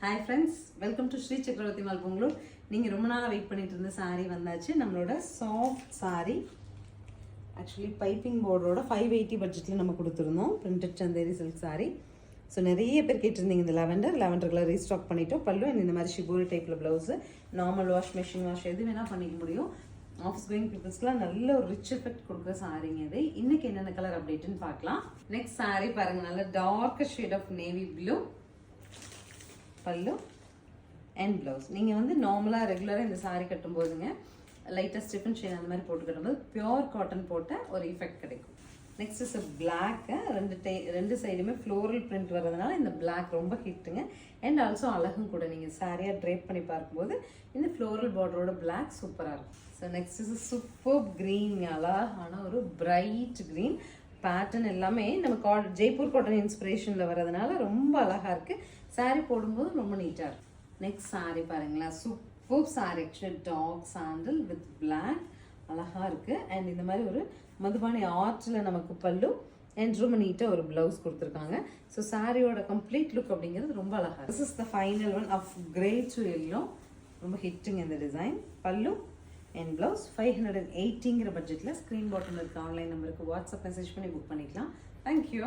Hi friends, welcome to Sri Chakravarti Mall Bangalore. நீங்கள் ரொம்ப நாளாக வெயிட் பண்ணிட்டு இருந்த saree வந்தாச்சு. நம்மளோட சாஃப்ட் saree ஆக்சுவலி பைப்பிங் போர்டோட 580 பட்ஜெட்டில் நம்ம கொடுத்துருந்தோம். Printed Chanderi silk saree. So நிறைய பேர் கேட்டிருந்தீங்க இந்த லாவெண்டர் கலர் ரீஸ்டாக் பண்ணிட்டோம். பல்லு இந்த மாதிரி ஷிபோரி டைப்பில் blouse normal wash machine wash எது வேணால் பண்ணிக்க முடியும். ஆஃபீஸ் கோயிங் பீப்புள்ஸ்க்குலாம் நல்ல ஒரு ரிச் எஃபெக்ட் கொடுக்குற சாரீங்க இது. இன்னைக்கு என்னென்ன கலர் அப்டேட்டுன்னு பார்க்கலாம். நெக்ஸ்ட் saree பாருங்க, நல்ல dark shade of navy blue pallu and blouse. நீங்கள் வந்து நார்மலாக ரெகுலராக இந்த சாரீ கட்டும்போதுங்க லைட்டாக ஸ்டிஃபன் ஷேன் அந்த மாதிரி போட்டு கட்டும்போது பியோர் காட்டன் போட்ட ஒரு எஃபெக்ட் கிடைக்கும். நெக்ஸ்ட் இஸ் பிளாக்கு, ரெண்டு சைடுமே ஃப்ளோரல் பிரிண்ட் வர்றதுனால இந்த பிளாக் ரொம்ப ஹிட்டுங்க. அண்ட் ஆல்சோ அழகும் கூட. நீங்கள் சாரியாக ட்ரேப் பண்ணி பார்க்கும்போது இந்த ஃப்ளோரல் பார்டரோட பிளாக் சூப்பராக இருக்கும். So next is super green, அழகான ஒரு பிரைட் க்ரீன். பேட்டர்ன் எல்லாமே நம்ம ஜெய்ப்பூர் காட்டன் இன்ஸ்பிரேஷனில் வர்றதுனால ரொம்ப அழகாக இருக்குது. சாரீ போடும்போது ரொம்ப நீட்டாக இருக்கும். நெக்ஸ்ட் சாரீ பாருங்களேன், super sari. Actually dark sandal with black அழகாக இருக்குது. அண்ட் இந்த மாதிரி ஒரு மதுபானி ஆர்ட்டில் நமக்கு பல்லு அண்ட் ரொம்ப நீட்டாக ஒரு ப்ளவுஸ் கொடுத்துருக்காங்க. ஸோ சாரியோட கம்ப்ளீட் லுக் அப்படிங்கிறது ரொம்ப அழகாக. This is the final one of grey to yellow. ரொம்ப ஹிட்டுங்க இந்த டிசைன். பல்லு அண்ட் ப்ளவுஸ் 580ங்கிற பட்ஜெட்டில் ஸ்க்ரீன் பாட்டம் இருக்க ஆன்லைன் நம்பருக்கு வாட்ஸ்அப் மெசேஜ் பண்ணி புக் பண்ணிக்கலாம். தேங்க்யூ.